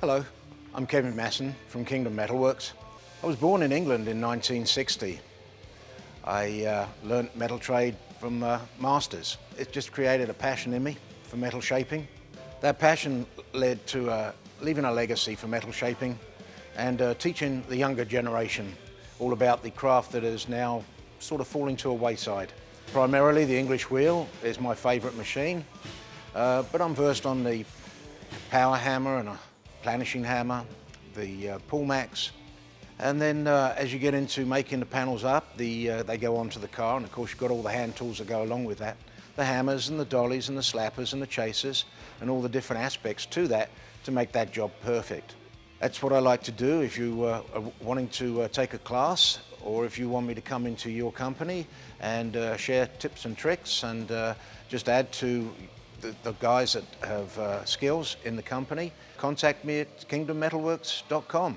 Hello, I'm Kevin Masson from Kingdom Metalworks. I was born in England in 1960. I learnt metal trade from masters. It just created a passion in me for metal shaping. That passion led to leaving a legacy for metal shaping and teaching the younger generation all about the craft that is now sort of falling to a wayside. Primarily the English wheel is my favourite machine, but I'm versed on the power hammer and a planishing hammer, the pull max, and then as you get into making the panels up, they go onto the car, and of course you've got all the hand tools that go along with that. The hammers and the dollies and the slappers and the chasers and all the different aspects to that to make that job perfect. That's what I like to do. If you are wanting to take a class, or if you want me to come into your company and share tips and tricks and just add to the guys that have skills in the company, contact me at kingdommetalworks.com.